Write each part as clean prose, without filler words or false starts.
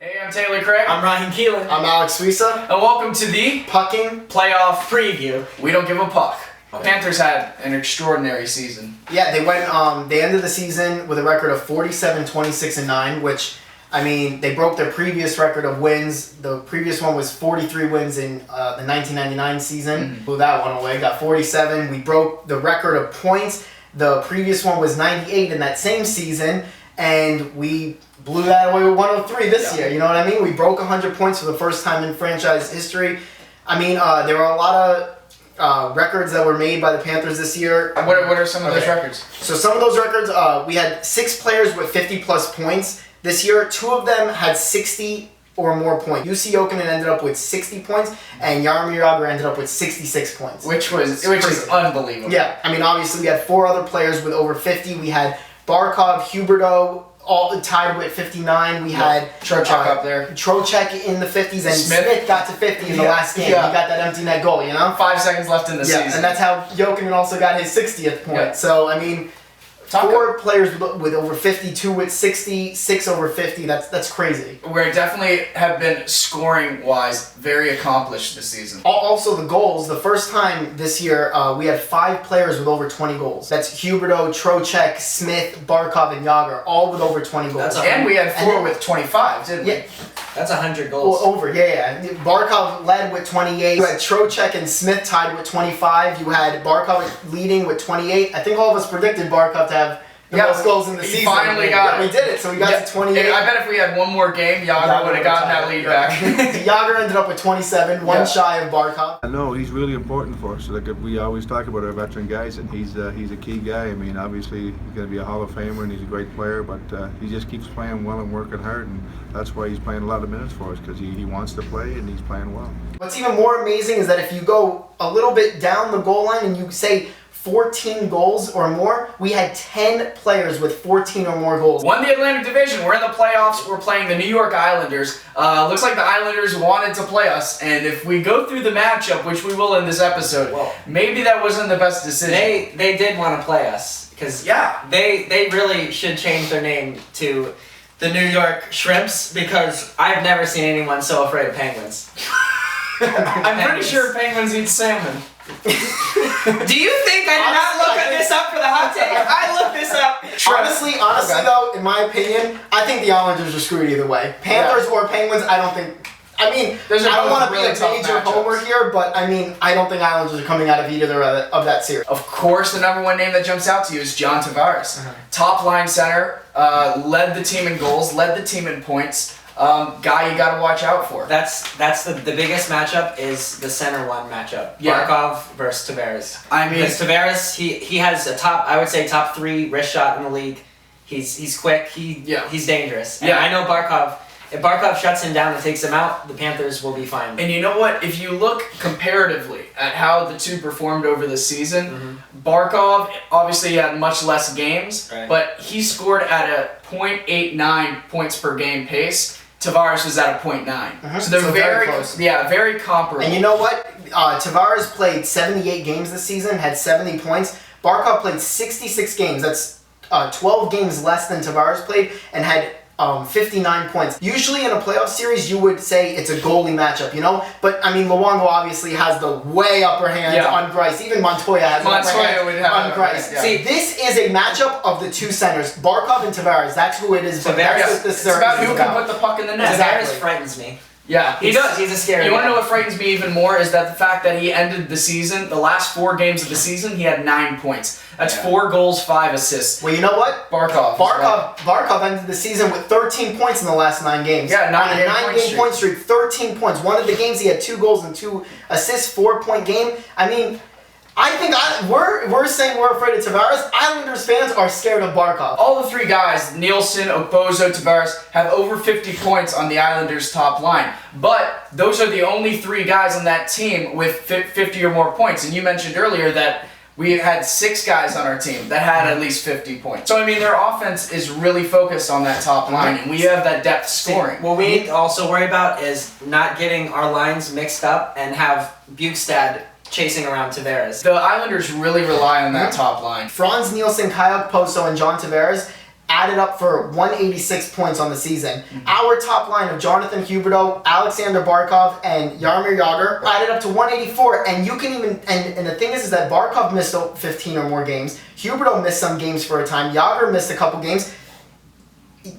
Hey, I'm Taylor Craig. I'm Ryan Keelan. I'm Alex Suisa. And welcome to the Pucking Playoff Preview. We Don't Give a Puck. Panthers had an extraordinary season. Yeah, they ended the season with a record of 47, 26, and 9, which, I mean, they broke their previous record of wins. The previous one was 43 wins in the 1999 season. Blew that one away. Got 47. We broke the record of points. The previous one was 98 in that same season, and we blew that away with 103 this year. You know what I mean? We broke 100 points for the first time in franchise history. I mean, there were a lot of records that were made by the Panthers this year. What are some of those records? So some of those records, we had 6 players with 50 plus points. This year, 2 of them had 60 or more points. UC Jokinen ended up with 60 points, and Jaromir Jagr ended up with 66 points. Which is unbelievable. Yeah, I mean, obviously we had 4 other players with over 50. We had Barkov, Huberdeau, all tied with 59. We had Trocheck up there. Trocheck in the 50s, and Smith got to 50 in the last game. Yeah. He got that empty net goal, you know? 5 seconds left in the season. And that's how Jokinen also got his 60th point. Yeah. So, I mean, 4 players with over 50, 2 with 60, 6 over 50. That's crazy. We definitely have been scoring-wise very accomplished this season. Also, the goals. The first time this year, we had 5 players with over 20 goals. That's Huberdeau, Trocheck, Smith, Barkov, and Jagr, all with over 20 goals. And we had 4 with 25, didn't we? Yeah. That's 100 goals. Well, over, yeah. Barkov led with 28. You had Trocheck and Smith tied with 25. You had Barkov leading with 28. I think all of us predicted Barkov to have the most goals in the season. Finally got it. We did it, so we got to 28. I bet if we had one more game, Jagr would have gotten that lead back. Jagr ended up with 27, one shy of Barkov. No, he's really important for us. Like we always talk about our veteran guys, and he's a key guy. I mean, obviously he's going to be a Hall of Famer, and he's a great player, but he just keeps playing well and working hard, and that's why he's playing a lot of minutes for us, because he wants to play and he's playing well. What's even more amazing is that if you go a little bit down the goal line and you say 14 goals or more, we had 10 players with 14 or more goals. Won the Atlantic Division. We're in the playoffs. We're playing the New York Islanders. Looks like the Islanders wanted to play us, and if we go through the matchup, which we will in this episode, maybe that wasn't the best decision. They did want to play us, because they really should change their name to the New York Shrimps, because I've never seen anyone so afraid of penguins. I'm pretty sure penguins eat salmon. Do you think I did not look this up for the hot take? I looked this up. Honestly, though, in my opinion, I think the Islanders are screwed either way. Panthers or Penguins, I don't think. I mean, I don't want to be a major homer here, but I mean, I don't think Islanders are coming out of either of that series. Of course, the number 1 name that jumps out to you is John Tavares. Top line center, led the team in goals, led the team in points. Guy you got to watch out for. That's the biggest matchup is the center one matchup. Yeah. Barkov versus Tavares. I mean, because Tavares, he has a top 3 wrist shot in the league. He's quick. He's dangerous. And I know Barkov. If Barkov shuts him down and takes him out, the Panthers will be fine. And you know what? If you look comparatively at how the two performed over the season, Barkov obviously had much less games, but he scored at a .89 points per game pace. Tavares was at a .9. So they're very close. Yeah, very comparable. And you know what? Tavares played 78 games this season, had 70 points. Barkov played 66 games. That's 12 games less than Tavares played, and had 59 points. Usually in a playoff series, you would say it's a goalie matchup, you know? But, I mean, Luongo obviously has the way upper hand on Greiss. Even Montoya has an upper hand on Greiss. Yeah. See, this is a matchup of the 2 centers, Barkov and Tavares. That's who it is. But that's what this it's about who can put the puck in the net. Tavares frightens me. Yeah, he does. He's a scary You want to guy. know what frightens me even more is that the fact that he ended the season, the last 4 games of the season, he had 9 points. That's 4 goals, 5 assists. Well, you know what? Barkov ended the season with 13 points in the last 9 games. Yeah, 9-game point streak, 13 points. One of the games he had 2 goals and 2 assists, 4-point game. I mean, I think we're saying we're afraid of Tavares. Islanders fans are scared of Barkov. All the 3 guys, Nielsen, Okposo, Tavares, have over 50 points on the Islanders' top line. But those are the only 3 guys on that team with 50 or more points. And you mentioned earlier that we had 6 guys on our team that had at least 50 points. So, I mean, their offense is really focused on that top line, and we have that depth scoring. What we need to also worry about is not getting our lines mixed up and have Bukestad chasing around Tavares. The Islanders really rely on that top line. Franz Nielsen, Kyle Okposo, and John Tavares added up for 186 points on the season. Our top line of Jonathan Huberdeau, Alexander Barkov, and Jaromir Jagr added up to 184. And you can even, and the thing is that Barkov missed 15 or more games. Huberdeau missed some games for a time. Jagr missed a couple games.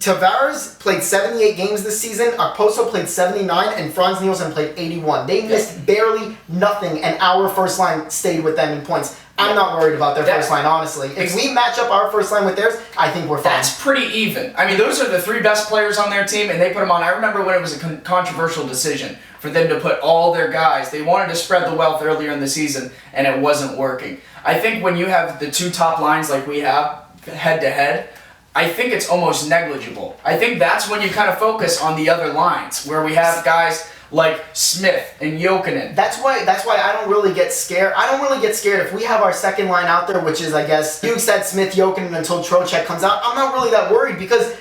Tavares played 78 games this season, Okposo played 79, and Franz Nielsen played 81. They missed barely nothing, and our first line stayed with them in points. I'm not worried about their first line, honestly. If we match up our first line with theirs, I think we're fine. That's pretty even. I mean, those are the 3 best players on their team, and they put them on. I remember when it was a controversial decision for them to put all their guys. They wanted to spread the wealth earlier in the season, and it wasn't working. I think when you have the 2 top lines like we have, head-to-head, I think it's almost negligible. I think that's when you kind of focus on the other lines, where we have guys like Smith and Jokinen. That's why I don't really get scared. I don't really get scared if we have our second line out there, which is, I guess, Hughes said Smith, Jokinen until Trocheck comes out. I'm not really that worried because,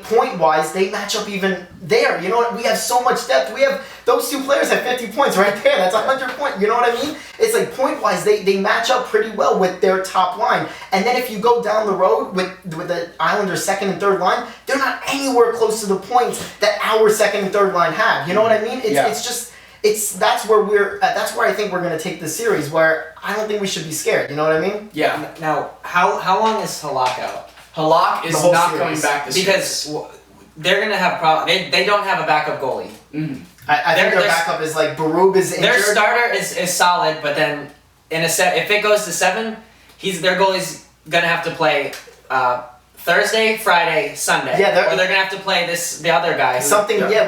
point-wise, they match up even there. You know what? We have so much depth. We have, those 2 players have 50 points right there. That's 100 points. You know what I mean? It's like, point-wise, they match up pretty well with their top line. And then if you go down the road with the Islanders' second and third line, they're not anywhere close to the points that our second and third line have. You know what I mean? It's just... that's where I think we're going to take the series, where I don't think we should be scared. You know what I mean? Yeah. Now, how long is Halak out? Halak is not coming back this year. Because they're going to have problems. They don't have a backup goalie. Mm-hmm. I think their backup is like Berube is injured. Their starter is solid, but then if it goes to 7, their goalie's going to have to play Thursday, Friday, Sunday. Yeah, or they're going to have to play the other guy.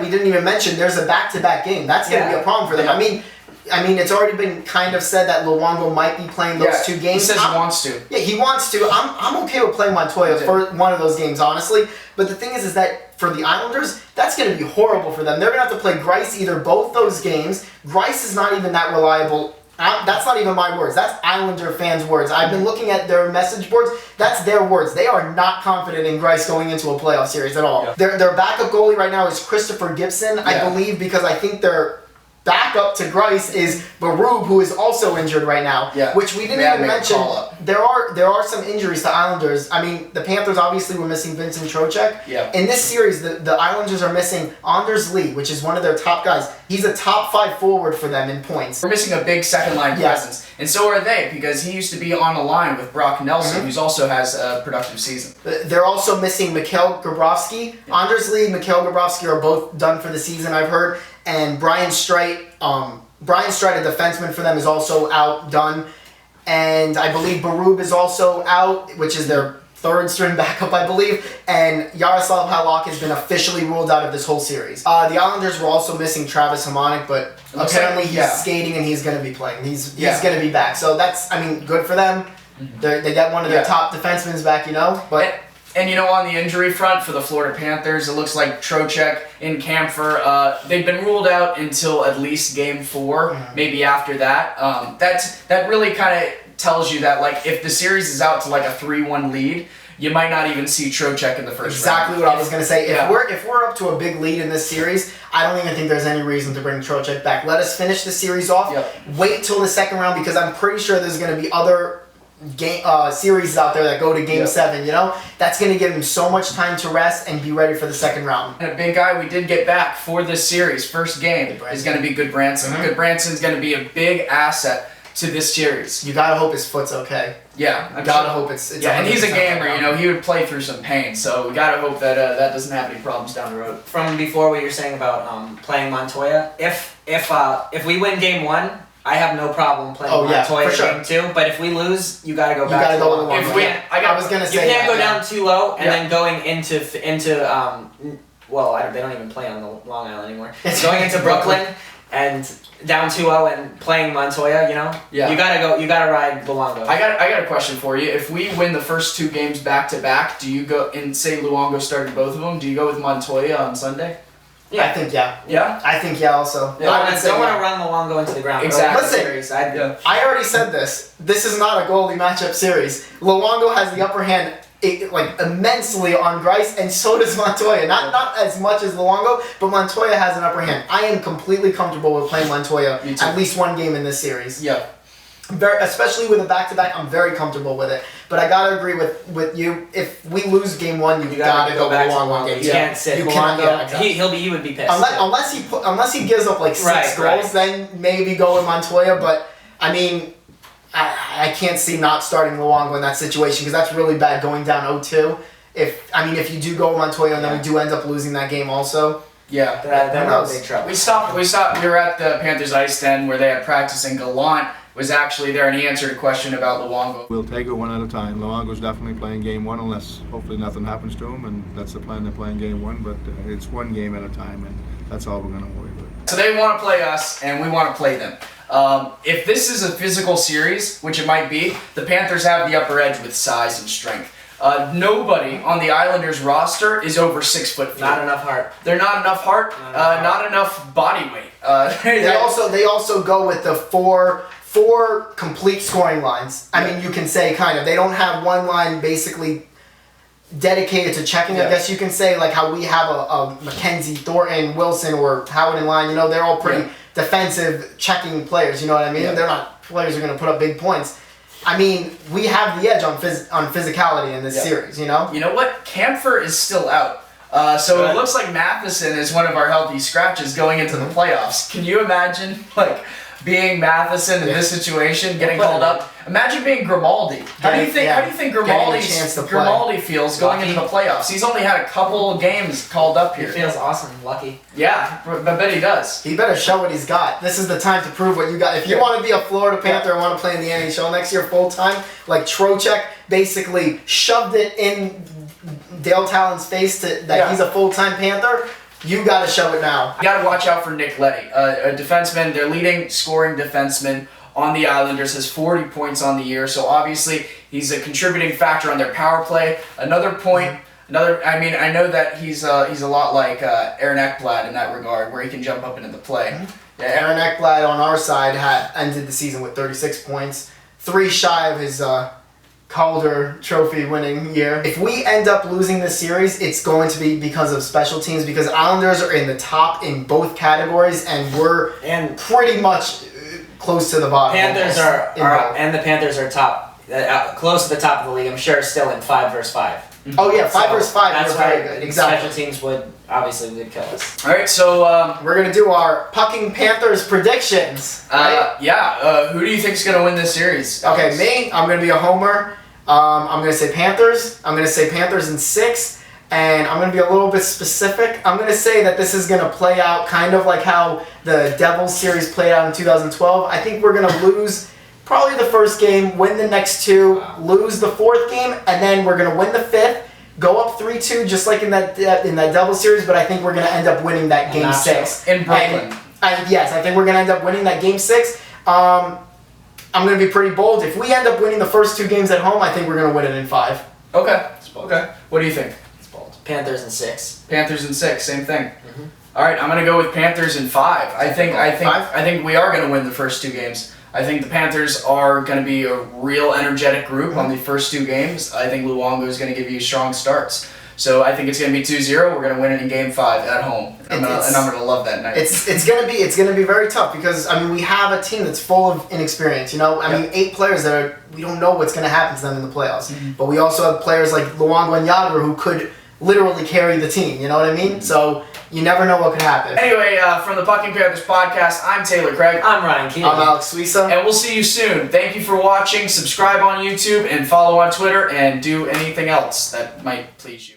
We didn't even mention. There's a back-to-back game. That's going to be a problem for them. Yeah. I mean, it's already been kind of said that Luongo might be playing those 2 games. He says he wants to. Yeah, he wants to. I'm okay with playing Montoya for one of those games, honestly. But the thing is that for the Islanders, that's going to be horrible for them. They're going to have to play Greiss either both those games. Greiss is not even that reliable. That's not even my words. That's Islander fans' words. I've been looking at their message boards. That's their words. They are not confident in Greiss going into a playoff series at all. Yeah. Their backup goalie right now is Christopher Gibson, I believe, because I think their backup to Greiss is Berube, who is also injured right now, which we didn't even mention. There are some injuries to Islanders. I mean, the Panthers obviously were missing Vincent Trocheck. Yeah. In this series, the Islanders are missing Anders Lee, which is one of their top guys. He's a top 5 forward for them in points. We're missing a big second line presence, and so are they, because he used to be on a line with Brock Nelson, who also has a productive season. They're also missing Mikhail Grabowski. Anders Lee and Mikhail Grabowski are both done for the season, I've heard. And Brian Streit, a defenseman for them, is also out, done. And I believe Berube is also out, which is their 3rd string backup, I believe. And Yaroslav Halak has been officially ruled out of this whole series. The Islanders were also missing Travis Hamonic, but apparently he's skating and he's going to be playing. He's going to be back. So that's, good for them. They got one of their top defensemen back, But And on the injury front for the Florida Panthers, it looks like Trocheck and Kampfer, they've been ruled out until at least Game 4, maybe after that. That really kind of tells you that, like, if the series is out to like a 3-1 lead, you might not even see Trocheck in the first round. Exactly what I was going to say. If we're up to a big lead in this series, I don't even think there's any reason to bring Trocheck back. Let us finish the series off. Wait till the second round, because I'm pretty sure there's going to be other series out there that go to Game 7, That's going to give him so much time to rest and be ready for the second round. And a big guy we did get back for this series, first game, is going to be Goodbranson. Goodbranson's going to be a big asset to this series. You got to hope his foot's okay. Yeah. I got to hope it's and he's a gamer, he would play through some pain, so we got to hope that that doesn't have any problems down the road. From before, what you're saying about playing Montoya, if we win Game 1, I have no problem playing Montoya Game 2, but if we lose, you gotta go back to Luongo. I was gonna say you can't go down 2-0 and then going into they don't even play on the Long Island anymore. Going into Brooklyn and down 2-0 and playing Montoya, you gotta ride Luongo. I got a question for you. If we win the first 2 games back to back, do you go and say Luongo started both of them? Do you go with Montoya on Sunday? Yeah. I think Yeah? I think also. Yeah, I don't want to run Luongo into the ground. Exactly. Listen, I already said this. This is not a goalie matchup series. Luongo has the upper hand immensely on Greiss, and so does Montoya. Not as much as Luongo, but Montoya has an upper hand. I am completely comfortable with playing Montoya at least one game in this series. Yeah. especially with a back-to-back, I'm very comfortable with it. But I gotta agree with you. If we lose game one, you gotta go back Luongo to Luongo. game You two. can't sit You Luongo. cannot. Yeah, exactly. He would be pissed. Unless he gives up like 6 goals, then maybe go with Montoya. But I mean, I can't see not starting Luongo in that situation because that's really bad going down 0-2. If you do go with Montoya and then we do end up losing that game also. Yeah, then we're in big trouble. We stopped. We were at the Panthers ice den where they had practice, and Gallant was actually there, and he answered a question about Luongo. We'll take it one at a time. Luongo's definitely playing game one unless hopefully nothing happens to him, and that's the plan. They're playing game one, but it's one game at a time, and that's all we're going to worry about. So they want to play us, and we want to play them. If this is a physical series, which it might be, the Panthers have the upper edge with size and strength. Nobody on the Islanders roster is over 6 foot. Not enough heart. They're not enough heart. Not enough body weight. They also go with the four complete scoring lines. I mean, you can say kind of. They don't have one line basically dedicated to checking. I guess you can say like how we have a Mackenzie, Thornton, Wilson, or Howard in line. You know, they're all pretty defensive checking players. You know what I mean? They're not players who are going to put up big points. I mean, we have the edge on physicality in this series, you know? You know what? Camphor is still out. So it looks like Matheson is one of our healthy scratches going into the playoffs. Can you imagine, like, being Matheson in this situation, getting called up? Imagine being Grimaldi. How do you think Grimaldi feels going into the playoffs? He's only had a couple games called up here. He feels awesome, lucky. Yeah, I bet he does. He better show what he's got. This is the time to prove what you got. If you want to be a Florida Panther and want to play in the NHL next year full time, like Trocheck basically shoved it in Dale Talon's face that he's a full-time Panther. You got to show it now. You got to watch out for Nick Leddy, a defenseman. Their leading scoring defenseman on the Islanders, has 40 points on the year. So obviously he's a contributing factor on their power play. I mean, I know that he's a lot like Aaron Ekblad in that regard, where he can jump up into the play. Yeah, Aaron Ekblad on our side had ended the season with 36 points, 3 shy of his Calder Trophy winning year. If we end up losing this series, it's going to be because of special teams, because Islanders are in the top in both categories, and we're pretty much close to the bottom. The Panthers are top, close to the top of the league. I'm sure still in 5 versus 5. Oh yeah, 5 versus 5. That's very good. Exactly. Special teams would kill us. All right, so we're gonna do our Pucking Panthers predictions. Right? Who do you think's gonna win this series? Okay, me. I'm gonna be a homer. I'm gonna say Panthers. I'm gonna say Panthers in 6, and I'm gonna be a little bit specific. I'm gonna say that this is gonna play out kind of like how the Devils series played out in 2012. I think we're gonna lose probably the first game, win the next 2, lose the 4th game, and then we're gonna win the 5th, go up 3-2 just like in that Devils series. But I think we're gonna end up winning that game 6 in Brooklyn. And yes, I think we're gonna end up winning that game 6. I'm going to be pretty bold. If we end up winning the first 2 games at home, I think we're going to win it in 5. Okay. What do you think? It's bold. Panthers in 6. Panthers in 6, same thing. All right, I'm going to go with Panthers in 5. I think we are going to win the first 2 games. I think the Panthers are going to be a real energetic group on the first 2 games. I think Luongo is going to give you strong starts. So I think it's going to be 2-0. We're going to win it in Game 5 at home, and I'm going to love that night. It's going to be very tough because I mean we have a team that's full of inexperience. You know, I mean 8 players we don't know what's going to happen to them in the playoffs. But we also have players like Luongo and Yager who could literally carry the team. You know what I mean? So you never know what could happen. Anyway, from the Pucking Panthers podcast, I'm Taylor Craig. I'm Ryan Keelan. I'm Alex Suisa. And we'll see you soon. Thank you for watching. Subscribe on YouTube and follow on Twitter and do anything else that might please you.